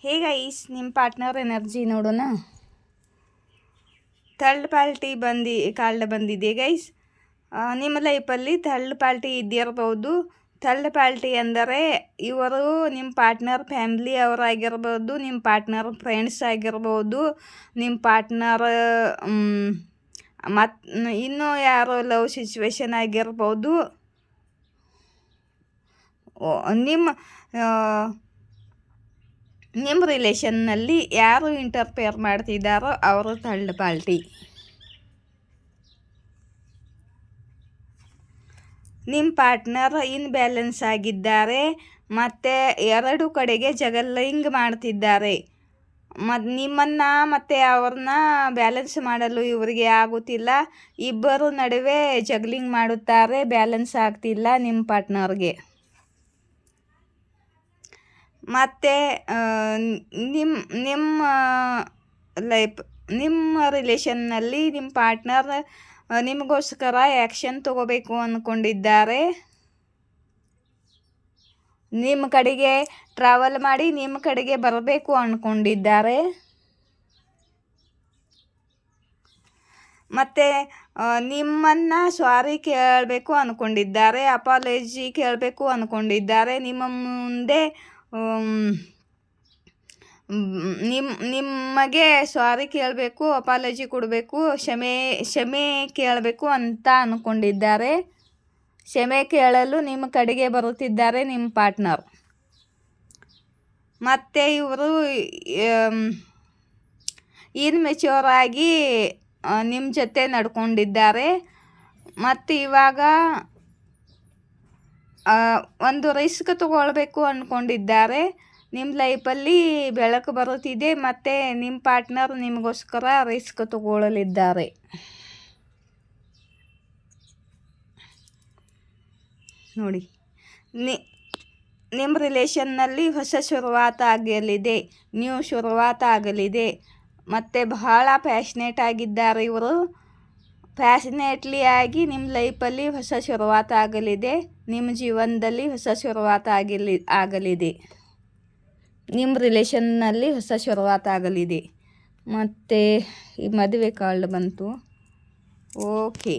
Hey guys, ನಿಮ್ಮ partner energy ನೋಡೋಣ. Third party called ಬಂದಿದೆ ಗೈಸ್. ನಿಮ್ಮ ಲೈಫಲ್ಲಿ ಥರ್ಡ್ ಪಾರ್ಟಿ ಇದ್ದಿರ್ಬೋದು. ಥರ್ಡ್ ಪಾರ್ಟಿ ಅಂದರೆ ಇವರು ನಿಮ್ಮ ಪಾರ್ಟ್ನರ್ ಫ್ಯಾಮ್ಲಿ ಅವರಾಗಿರ್ಬೋದು, ನಿಮ್ಮ ಪಾರ್ಟ್ನರ್ ಫ್ರೆಂಡ್ಸ್ ಆಗಿರ್ಬೋದು, ನಿಮ್ಮ ಪಾರ್ಟ್ನರ್ ಮತ್ತು ಇನ್ನೂ ಯಾರೋ ಲವ್ ಸಿಚುವೇಶನ್ ಆಗಿರ್ಬೋದು. ನಿಮ್ಮ ರಿಲೇಷನ್ನಲ್ಲಿ ಯಾರು ಇಂಟರ್ಫಿಯರ್ ಮಾಡ್ತಿದ್ದಾರೋ ಅವರು ಥರ್ಡ್ ಪಾರ್ಟಿ. ನಿಮ್ಮ ಪಾರ್ಟ್ನರ್ ಇನ್ಬ್ಯಾಲೆನ್ಸ್ ಆಗಿದ್ದಾರೆ ಮತ್ತು ಎರಡು ಕಡೆಗೆ ಜಗಲಿಂಗ್ ಮಾಡ್ತಿದ್ದಾರೆ. ನಿಮ್ಮನ್ನು ಮತ್ತು ಅವ್ರನ್ನ ಬ್ಯಾಲೆನ್ಸ್ ಮಾಡಲು ಇವರಿಗೆ ಆಗುತ್ತಿಲ್ಲ. ಇಬ್ಬರು ನಡುವೆ ಜಗ್ಲಿಂಗ್ ಮಾಡುತ್ತಾರೆ, ಬ್ಯಾಲೆನ್ಸ್ ಆಗ್ತಿಲ್ಲ ನಿಮ್ಮ ಪಾರ್ಟ್ನರ್ಗೆ. ಮತ್ತು ನಿಮ್ಮ ರಿಲೇಷನ್ನಲ್ಲಿ ನಿಮ್ಮ ಪಾರ್ಟ್ನರ್ ನಿಮಗೋಸ್ಕರ ಆ್ಯಕ್ಷನ್ ತಗೋಬೇಕು ಅಂದ್ಕೊಂಡಿದ್ದಾರೆ. ನಿಮ್ಮ ಕಡೆಗೆ ಟ್ರಾವೆಲ್ ಮಾಡಿ ನಿಮ್ಮ ಕಡೆಗೆ ಬರಬೇಕು ಅಂದ್ಕೊಂಡಿದ್ದಾರೆ. ಮತ್ತು ನಿಮ್ಮನ್ನು ಸಾರಿ ಕೇಳಬೇಕು ಅಂದ್ಕೊಂಡಿದ್ದಾರೆ, ಅಪಾಲಜಿ ಕೇಳಬೇಕು ಅಂದ್ಕೊಂಡಿದ್ದಾರೆ. ನಿಮ್ಮ ಮುಂದೆ ನಿಮಗೆ ಸಾರಿ ಕೇಳಬೇಕು, ಅಪಾಲಜಿ ಕೊಡಬೇಕು, ಕ್ಷಮೆ ಕೇಳಬೇಕು ಅಂತ ಅಂದ್ಕೊಂಡಿದ್ದಾರೆ. ಕ್ಷಮೆ ಕೇಳಲು ನಿಮ್ಮ ಕಡೆಗೆ ಬರುತ್ತಿದ್ದಾರೆ ನಿಮ್ಮ ಪಾರ್ಟ್ನರ್. ಮತ್ತು ಇವರು ಇನ್ಮೆಚ್ಯೂರ್ ಆಗಿ ನಿಮ್ಮ ಜೊತೆ ನಡ್ಕೊಂಡಿದ್ದಾರೆ. ಮತ್ತು ಇವಾಗ ಒಂದು ರಿಸ್ಕ್ ತಗೊಳ್ಬೇಕು ಅಂದ್ಕೊಂಡಿದ್ದಾರೆ. ನಿಮ್ಮ ಲೈಫಲ್ಲಿ ಬೆಳಕು ಬರುತ್ತಿದೆ ಮತ್ತು ನಿಮ್ಮ ಪಾರ್ಟ್ನರ್ ನಿಮಗೋಸ್ಕರ ರಿಸ್ಕ್ ತಗೊಳ್ಳಲಿದ್ದಾರೆ. ನೋಡಿ, ನಿಮ್ಮ ರಿಲೇಷನ್ನಲ್ಲಿ ಹೊಸ ಶುರುವಾತಾಗಲಿದೆ, ನ್ಯೂ ಶುರುವಾತಾಗಲಿದೆ. ಮತ್ತು ಬಹಳ ಪ್ಯಾಷನೇಟ್ ಆಗಿದ್ದಾರೆ ಇವರು. ಪ್ಯಾಷನೇಟ್ಲಿ ಆಗಿ ನಿಮ್ಮ ಲೈಫಲ್ಲಿ ಹೊಸ ಶುರುವಾತಾಗಲಿದೆ, ನಿಮ್ಮ ಜೀವನದಲ್ಲಿ ಹೊಸ ಶುರುವಾತಾಗಲಿದೆ, ನಿಮ್ಮ ರಿಲೇಷನ್ನಲ್ಲಿ ಹೊಸ ಶುರುವಾತಾಗಲಿದೆ. ಮತ್ತು ಈ ಮದುವೆ ಕಾರ್ಡ್ ಬಂತು. ಓಕೆ,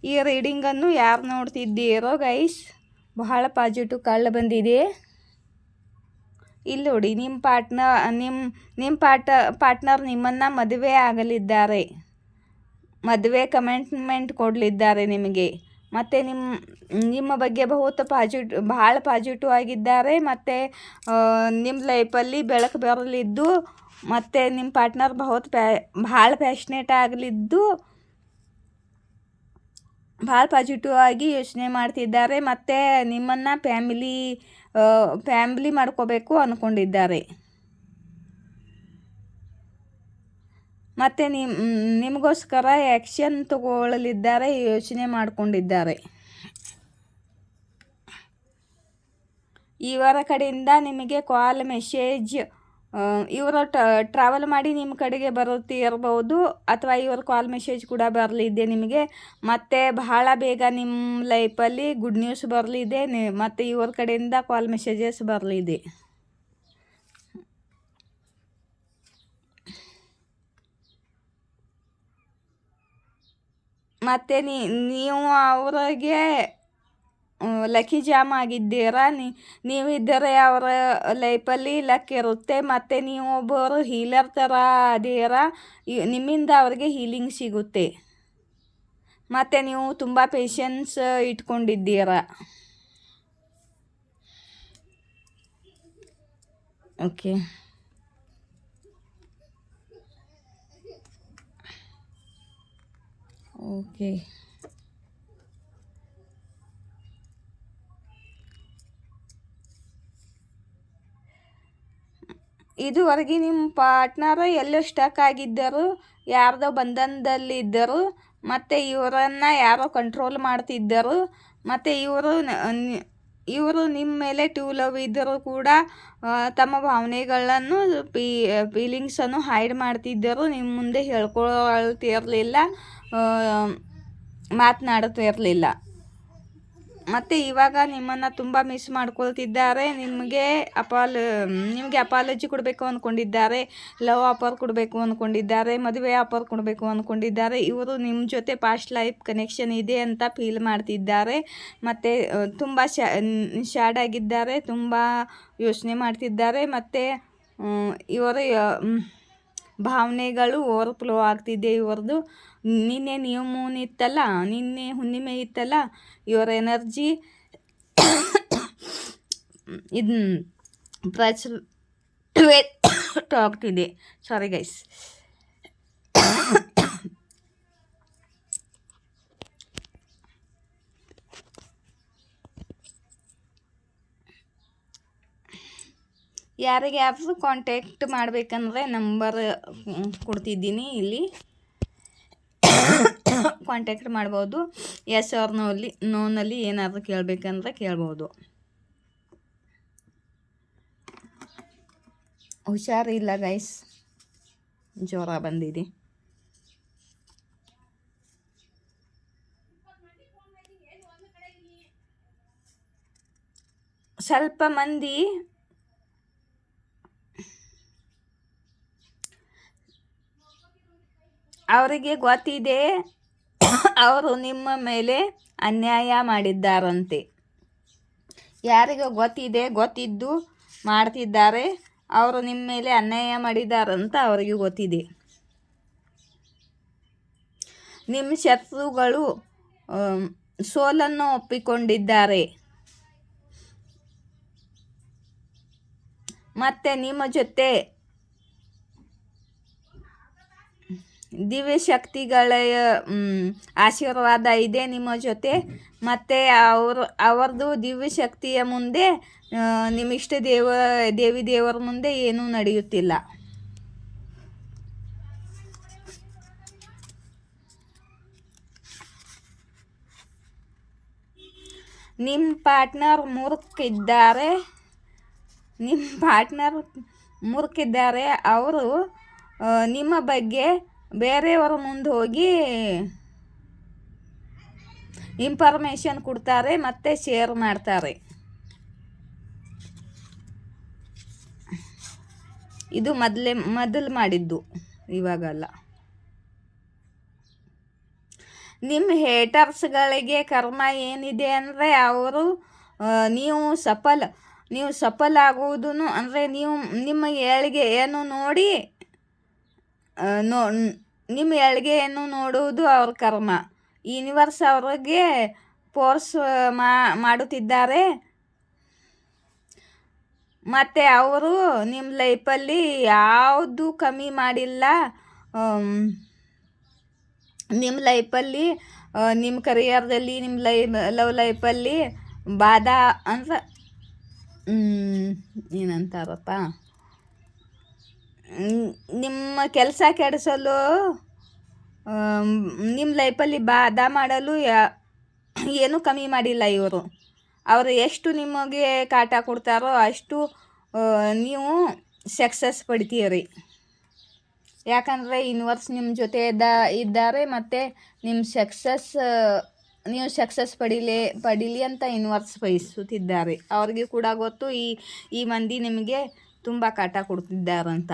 ಈ ರೀಡಿಂಗನ್ನು ಯಾರು ನೋಡ್ತಿದ್ದೀರೋ ಗೈಸ್, ಬಹಳ ಪಾಸಿಟಿವ್ ಕಾರ್ಡ್ ಬಂದಿದೆ. ಇಲ್ಲಿ ನೋಡಿ, ನಿಮ್ಮ ಪಾರ್ಟ್ನರ್ ನಿಮ್ಮನ್ನು ಮದುವೆ ಆಗಲಿದ್ದಾರೆ, ಮದುವೆ ಕಮಿಟ್ಮೆಂಟ್ ಕೊಡಲಿದ್ದಾರೆ ನಿಮಗೆ. ಮತ್ತು ನಿಮ್ಮ ಬಗ್ಗೆ ಬಹಳ ಪಾಸಿಟಿವ್ ಆಗಿದ್ದಾರೆ. ಮತ್ತು ನಿಮ್ಮ ಲೈಫಲ್ಲಿ ಬೆಳಕು ಬರಲಿದ್ದು ಮತ್ತು ನಿಮ್ಮ ಪಾರ್ಟ್ನರ್ ಭಾಳ ಪ್ಯಾಷನೇಟ್ ಆಗಲಿದ್ದು ಭಾಳ ಪಾಸಿಟಿವ್ ಆಗಿ ಯೋಚನೆ ಮಾಡ್ತಿದ್ದಾರೆ. ಮತ್ತು ನಿಮ್ಮನ್ನು ಫ್ಯಾಮಿಲಿ ಮಾಡ್ಕೋಬೇಕು ಅಂದ್ಕೊಂಡಿದ್ದಾರೆ. ಮತ್ತು ನಿಮಗೋಸ್ಕರ ಆ್ಯಕ್ಷನ್ ತಗೊಳ್ಳಲಿದ್ದಾರೆ, ಯೋಚನೆ ಮಾಡಿಕೊಂಡಿದ್ದಾರೆ. ಇವರ ಕಡೆಯಿಂದ ನಿಮಗೆ ಕಾಲ್ ಮೆಸೇಜ್, ಇವರು ಟ್ರಾವೆಲ್ ಮಾಡಿ ನಿಮ್ಮ ಕಡೆಗೆ ಬರುತ್ತಿರಬಹುದು, ಅಥವಾ ಇವರು ಕಾಲ್ ಮೆಸೇಜ್ ಕೂಡ ಬರಲಿದೆ ನಿಮಗೆ. ಮತ್ತು ಬಹಳ ಬೇಗ ನಿಮ್ಮ ಲೈಫಲ್ಲಿ ಗುಡ್ ನ್ಯೂಸ್ ಬರಲಿದೆ. ಮತ್ತು ಇವರ ಕಡೆಯಿಂದ ಕಾಲ್ ಮೆಸೇಜಸ್ ಬರಲಿದೆ. ಮತ್ತು ನೀವು ಅವರಿಗೆ ಲಕ್ಕಿ ಜಾಮ್ ಆಗಿದ್ದೀರಾ. ನೀವಿದ್ದರೆ ಅವರ ಲೈಫಲ್ಲಿ ಲಕ್ ಇರುತ್ತೆ. ಮತ್ತು ನೀವು ಒಬ್ಬರು ಹೀಲರ್ ಥರ ಅದೀರಾ, ನಿಮ್ಮಿಂದ ಅವರಿಗೆ ಹೀಲಿಂಗ್ ಸಿಗುತ್ತೆ. ಮತ್ತು ನೀವು ತುಂಬ ಪೇಷನ್ಸ್ ಇಟ್ಕೊಂಡಿದ್ದೀರಾ. ಓಕೆ, ಓಕೆ, ಇದುವರೆಗೆ ನಿಮ್ಮ ಪಾರ್ಟ್ನರ್ ಎಲ್ಲೋ ಸ್ಟಕ್ ಆಗಿದ್ದರು, ಯಾರ್ದೋ ಬಂಧನದಲ್ಲಿದ್ದರು. ಮತ್ತು ಇವರನ್ನು ಯಾರೋ ಕಂಟ್ರೋಲ್ ಮಾಡ್ತಿದ್ದರು. ಮತ್ತು ಇವರು ನಿಮ್ಮ ಮೇಲೆ ಟ್ರೂ ಲವ್ ಇದ್ದರೂ ಕೂಡ ತಮ್ಮ ಭಾವನೆಗಳನ್ನು ಫೀಲಿಂಗ್ಸನ್ನು ಹೈಡ್ ಮಾಡ್ತಿದ್ದರು. ನಿಮ್ಮ ಮುಂದೆ ಹೇಳ್ಕೊಳ್ತಿರಲಿಲ್ಲ, ಮಾತನಾಡುತ್ತಿರಲಿಲ್ಲ. ಮತ್ತು ಇವಾಗ ನಿಮ್ಮನ್ನು ತುಂಬ ಮಿಸ್ ಮಾಡ್ಕೊಳ್ತಿದ್ದಾರೆ. ನಿಮಗೆ ಅಪಾಲಜಿ ಕೊಡಬೇಕು ಅಂದ್ಕೊಂಡಿದ್ದಾರೆ, ಲವ್ ಆಫರ್ ಕೊಡಬೇಕು ಅಂದ್ಕೊಂಡಿದ್ದಾರೆ, ಮದುವೆ ಆಫರ್ ಕೊಡಬೇಕು ಅಂದ್ಕೊಂಡಿದ್ದಾರೆ. ಇವರು ನಿಮ್ಮ ಜೊತೆ ಪಾಸ್ಟ್ ಲೈಫ್ ಕನೆಕ್ಷನ್ ಇದೆ ಅಂತ ಫೀಲ್ ಮಾಡ್ತಿದ್ದಾರೆ. ಮತ್ತು ತುಂಬ ಸ್ಯಾಡ್ ಆಗಿದ್ದಾರೆ, ತುಂಬ ಯೋಚನೆ ಮಾಡ್ತಿದ್ದಾರೆ. ಮತ್ತು ಇವರ ಭಾವನೆಗಳು ಓವರ್ಫ್ಲೋ ಆಗ್ತಿದೆ ಇವ್ರದ್ದು. ನಿನ್ನೆ ನ್ಯೂ ಮೂನ್ ಇತ್ತಲ್ಲ, ನಿನ್ನೆ ಹುಣ್ಣಿಮೆ ಇತ್ತಲ್ಲ, ಇವರ ಎನರ್ಜಿ ಇದು ಆಗ್ತಿದೆ. Sorry guys. ಯಾರಿಗಾದ್ರೂ ಕಾಂಟ್ಯಾಕ್ಟ್ ಮಾಡಬೇಕಂದ್ರೆ ನಂಬರ್ ಕೊಡ್ತಿದ್ದೀನಿ, ಇಲ್ಲಿ ಕಾಂಟ್ಯಾಕ್ಟ್ ಮಾಡ್ಬೋದು. ಎಸ್ ಆರ್ ನೋನಲ್ಲಿ ಏನಾದರೂ ಕೇಳಬೇಕಂದ್ರೆ ಕೇಳ್ಬೋದು. ಹುಷಾರಿಲ್ಲ ಗೈಸ್, ಜ್ವರ ಬಂದಿದೆ. ಸ್ವಲ್ಪ ಮಂದಿ ಅವರಿಗೆ ಗೊತ್ತಿದೆ ಅವರು ನಿಮ್ಮ ಮೇಲೆ ಅನ್ಯಾಯ ಮಾಡಿದ್ದಾರಂತೆ. ಯಾರಿಗೂ ಗೊತ್ತಿದ್ದು ಮಾಡ್ತಿದ್ದಾರೆ, ಅವರು ನಿಮ್ಮ ಮೇಲೆ ಅನ್ಯಾಯ ಮಾಡಿದ್ದಾರಂತ ಅವರಿಗೆ ಗೊತ್ತಿದೆ. ನಿಮ್ಮ ಶತ್ರುಗಳು ಸೋಲನ್ನು ಒಪ್ಪಿಕೊಂಡಿದ್ದಾರೆ. ಮತ್ತು ನಿಮ್ಮ ಜೊತೆ ದಿವ್ಯ ಶಕ್ತಿಗಳ ಆಶೀರ್ವಾದ ಇದೆ ನಿಮ್ಮ ಜೊತೆ. ಮತ್ತು ಅವ್ರದ್ದು ದಿವ್ಯ ಶಕ್ತಿಯ ಮುಂದೆ ನಿಮ್ಮಿಷ್ಟ ದೇವಿ ದೇವರ ಮುಂದೆ ಏನೂ ನಡೆಯುತ್ತಿಲ್ಲ. ನಿಮ್ಮ ಪಾರ್ಟ್ನರ್ ಮೂರ್ಖಿದ್ದಾರೆ. ಅವರು ನಿಮ್ಮ ಬಗ್ಗೆ ಬೇರೆಯವರ ಮುಂದೆ ಹೋಗಿ ಇನ್ಫಾರ್ಮೇಷನ್ ಕೊಡ್ತಾರೆ ಮತ್ತು ಶೇರ್ ಮಾಡ್ತಾರೆ. ಇದು ಮೊದಲು ಮಾಡಿದ್ದು, ಇವಾಗಲ್ಲ. ನಿಮ್ಮ ಹೇಟರ್ಸ್ಗಳಿಗೆ ಕರ್ಮ ಏನಿದೆ ಅಂದರೆ ಅವರು ನೀವು ಸಫಲ ಆಗುವುದನ್ನು ಅಂದರೆ ನಿಮ್ಮ ಏಳಿಗೆಯನ್ನು ನೋಡಿ ನಿಮ್ಮ ಏಳಿಗೆಯನ್ನು ನೋಡುವುದು ಅವ್ರ ಕರ್ಮ. ಯೂನಿವರ್ಸ್ ಅವ್ರಿಗೆ ಫೋರ್ಸ್ ಮಾಡುತ್ತಿದ್ದಾರೆ. ಮತ್ತು ಅವರು ನಿಮ್ಮ ಲೈಫಲ್ಲಿ ಯಾವುದು ಕಮ್ಮಿ ಮಾಡಿಲ್ಲ. ನಿಮ್ಮ ಲೈಫಲ್ಲಿ, ನಿಮ್ಮ ಕರಿಯರ್ದಲ್ಲಿ, ನಿಮ್ಮ ಲವ್ ಲೈಫಲ್ಲಿ ಬಾಧಾ ಅಂದ್ರೆ ಏನಂತಾರಪ್ಪ, ನಿಮ್ಮ ಕೆಲಸ ಕೆಡಿಸಲು, ನಿಮ್ಮ ಲೈಫಲ್ಲಿ ಬಾಧಾ ಮಾಡಲು ಏನೂ ಕಮ್ಮಿ ಮಾಡಿಲ್ಲ ಇವರು. ಅವರು ಎಷ್ಟು ನಿಮಗೆ ಕಾಟ ಕೊಡ್ತಾರೋ ಅಷ್ಟು ನೀವು ಸಕ್ಸಸ್ ಪಡಿತೀರಿ. ಯಾಕಂದರೆ ಯೂನಿವರ್ಸ್ ನಿಮ್ಮ ಜೊತೆ ಇದ್ದಾರೆ. ಮತ್ತು ನೀವು ಸಕ್ಸಸ್ ಪಡೀಲಿ ಅಂತ ಯೂನಿವರ್ಸ್ ಬಯಸುತ್ತಿದ್ದಾರೆ. ಅವ್ರಿಗೆ ಕೂಡ ಗೊತ್ತು ಈ ಮಂದಿ ನಿಮಗೆ ತುಂಬ ಕಾಟ ಕೊಡ್ತಿದ್ದಾರಂತ.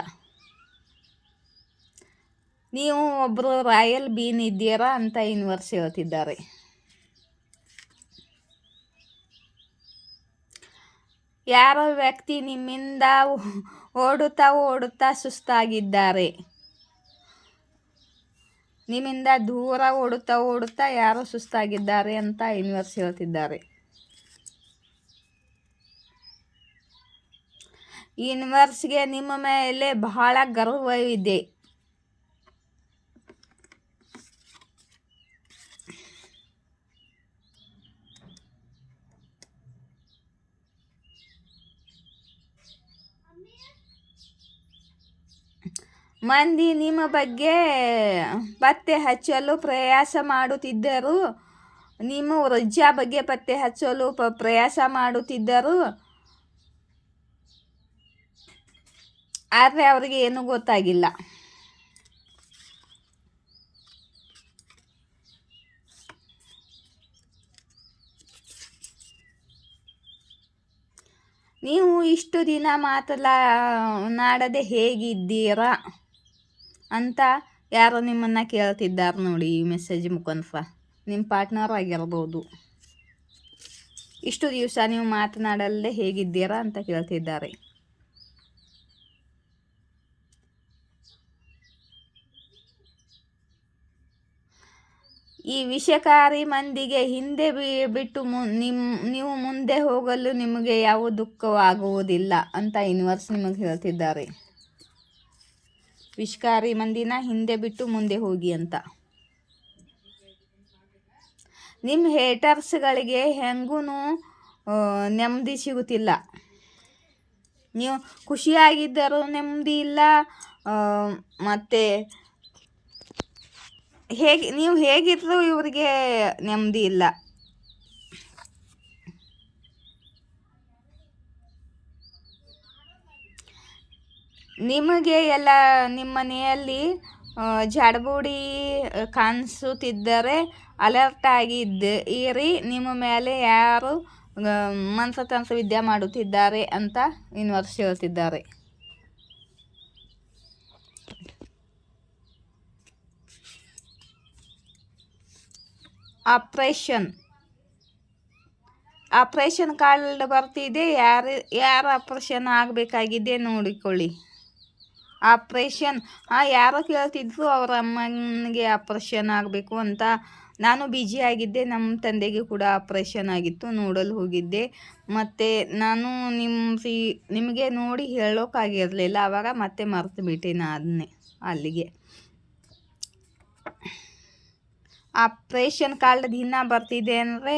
ನೀವು ಒಬ್ಬರು ರಾಯಲ್ ಬೀನ್ ಇದ್ದೀರಾ ಅಂತ ಯೂನಿವರ್ಸ್ ಹೇಳ್ತಿದ್ದಾರೆ. ಯಾರೋ ವ್ಯಕ್ತಿ ನಿಮ್ಮಿಂದ ಓಡುತ್ತಾ ಸುಸ್ತಾಗಿದ್ದಾರೆ. ನಿಮ್ಮಿಂದ ದೂರ ಓಡುತ್ತಾ ಯಾರೋ ಸುಸ್ತಾಗಿದ್ದಾರೆ ಅಂತ ಯೂನಿವರ್ಸ್ ಹೇಳ್ತಿದ್ದಾರೆ. ಯೂನಿವರ್ಸ್ಗೆ ನಿಮ್ಮ ಮೇಲೆ ಬಹಳ ಗರ್ವವಿದೆ. ಮಂದಿ ನಿಮ್ಮ ಬಗ್ಗೆ ಪತ್ತೆ ಹಚ್ಚಲು ಪ್ರಯಾಸ ಮಾಡುತ್ತಿದ್ದರು. ನಿಮ್ಮ ವೃಜ್ಜ ಬಗ್ಗೆ ಪತ್ತೆ ಹಚ್ಚಲು ಪ್ರಯಾಸ ಮಾಡುತ್ತಿದ್ದರು. ಆದರೆ ಅವರಿಗೆ ಏನೂ ಗೊತ್ತಾಗಿಲ್ಲ. ಇಷ್ಟು ದಿನ ಮಾತನಾಡದೆ ಹೇಗಿದ್ದೀರಾ ಅಂತ ಯಾರೋ ನಿಮ್ಮನ್ನು ಕೇಳ್ತಿದ್ದಾರೆ ನೋಡಿ ಈ ಮೆಸೇಜ್ ಮುಖಾಂತರ. ನಿಮ್ಮ ಪಾರ್ಟ್ನರ್ ಆಗಿರ್ಬೋದು. ಇಷ್ಟು ದಿವಸ ನೀವು ಮಾತನಾಡಲ್ಲದೆ ಹೇಗಿದ್ದೀರಾ ಅಂತ ಕೇಳ್ತಿದ್ದಾರೆ. ಈ ವಿಷಕಾರಿ ಮಂದಿಗೆ ಹಿಂದೆ ಬಿಟ್ಟು ನೀವು ಮುಂದೆ ಹೋಗಲು ನಿಮಗೆ ಯಾವ ದುಃಖವಾಗುವುದಿಲ್ಲ ಅಂತ ಯೂನಿವರ್ಸ್ ನಿಮಗೆ ಹೇಳ್ತಿದ್ದಾರೆ. ವಿಷಕಾರಿ ಮಂದಿನ ಹಿಂದೆ ಬಿಟ್ಟು ಮುಂದೆ ಹೋಗಿ ಅಂತ. ನಿಮ್ಮ ಹೇಟರ್ಸ್ಗಳಿಗೆ ಹೆಂಗೂ ನೆಮ್ಮದಿ ಸಿಗುತ್ತಿಲ್ಲ. ನೀವು ಖುಷಿಯಾಗಿದ್ದರೂ ನೆಮ್ಮದಿ ಇಲ್ಲ, ಮತ್ತು ನೀವು ಹೇಗಿದ್ರೂ ಇವರಿಗೆ ನೆಮ್ಮದಿ ಇಲ್ಲ. ನಿಮಗೆ ಎಲ್ಲ ನಿಮ್ಮ ಮನೆಯಲ್ಲಿ ಜಾಡಬೂಡಿ ಕಾಣಿಸುತ್ತಿದ್ದರೆ ಅಲರ್ಟ್ ಇರಿ. ನಿಮ್ಮ ಮೇಲೆ ಯಾರು ಮಂತ್ರತಂತ್ರ ವಿದ್ಯೆ ಮಾಡುತ್ತಿದ್ದಾರೆ ಅಂತ ಯೂನಿವರ್ಸ್ ಹೇಳ್ತಿದ್ದಾರೆ. ಆಪ್ರೇಷನ್ ಕಾರ್ಡ್ ಬರ್ತಿದೆ. ಯಾರು ಆಪ್ರೇಷನ್ ಆಗಬೇಕಾಗಿದೆ ನೋಡಿಕೊಳ್ಳಿ. ಆಪ್ರೇಷನ್ ಯಾರೋ ಕೇಳ್ತಿದ್ರು ಅವ್ರ ಅಮ್ಮನಿಗೆ ಆಪ್ರೇಷನ್ ಆಗಬೇಕು ಅಂತ. ನಾನು ಬ್ಯುಸಿ ಆಗಿದ್ದೆ. ನಮ್ಮ ತಂದೆಗೆ ಕೂಡ ಆಪ್ರೇಷನ್ ಆಗಿತ್ತು, ನೋಡಲು ಹೋಗಿದ್ದೆ. ಮತ್ತು ನಾನು ನಿಮಗೆ ನೋಡಿ ಹೇಳೋಕ್ಕಾಗಿರಲಿಲ್ಲ. ಆವಾಗ ಮತ್ತೆ ಮರೆತು ಬಿಟ್ಟೆ ನಾನು ಅಲ್ಲಿಗೆ. ಆಪ್ರೇಷನ್ ಕಾರ್ಡ್ ದಿನ ಬರ್ತಿದೆ ಅಂದರೆ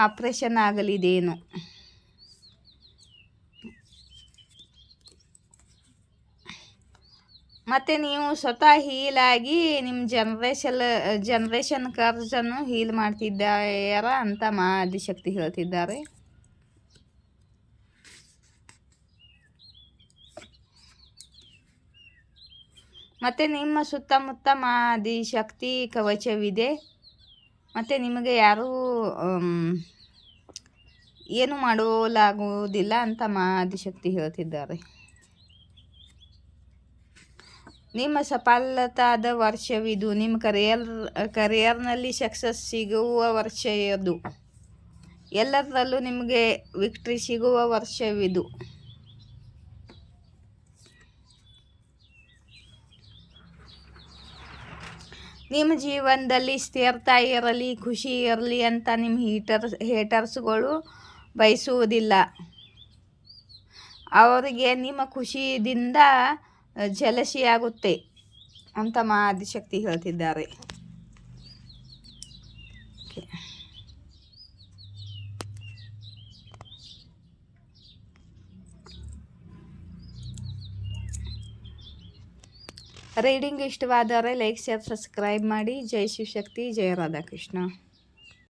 ಆಪ್ರೇಷನ್ ಆಗಲಿದೇನು. ಮತ್ತು ನೀವು ಸ್ವತಃ ಹೀಲ್ ಆಗಿ ನಿಮ್ಮ ಜನ್ರೇಷನ್ ಕರ್ಜನ್ನು ಹೀಲ್ ಮಾಡ್ತಿದ್ದಾರ ಅಂತ ಆದಿಶಕ್ತಿ ಹೇಳ್ತಿದ್ದಾರೆ. ಮತ್ತು ನಿಮ್ಮ ಸುತ್ತಮುತ್ತ ಆದಿಶಕ್ತಿ ಕವಚವಿದೆ. ಮತ್ತು ನಿಮಗೆ ಯಾರೂ ಏನು ಮಾಡಲಾಗುವುದಿಲ್ಲ ಅಂತ ಆದಿಶಕ್ತಿ ಹೇಳ್ತಿದ್ದಾರೆ. ನಿಮ್ಮ ಸಫಲತಾದ ವರ್ಷವಿದು. ನಿಮ್ಮ ಕರಿಯರ್ನಲ್ಲಿ ಸಕ್ಸಸ್ ಸಿಗುವ ವರ್ಷ ಇದು. ಎಲ್ಲದರಲ್ಲೂ ನಿಮಗೆ ವಿಕ್ಟ್ರಿ ಸಿಗುವ ವರ್ಷವಿದು. ನಿಮ್ಮ ಜೀವನದಲ್ಲಿ ಸ್ಥಿರತೆ ಇರಲಿ, ಖುಷಿ ಇರಲಿ ಅಂತ ನಿಮ್ಮ ಹೇಟರ್ಸ್ಗಳು ಬಯಸುವುದಿಲ್ಲ. ಅವರಿಗೆ ನಿಮ್ಮ ಖುಷಿಯಿಂದ ಜಲಸಿ ಆಗುತ್ತೆ ಅಂತ ಆದಿಶಕ್ತಿ ಹೇಳ್ತಿದ್ದಾರೆ. ರೀಡಿಂಗ್ ಇಷ್ಟವಾದರೆ ಲೈಕ್, ಶೇರ್, ಸಬ್ಸ್ಕ್ರೈಬ್ ಮಾಡಿ. ಜೈ ಶಿವಶಕ್ತಿ, ಜಯ ರಾಧಾಕೃಷ್ಣ.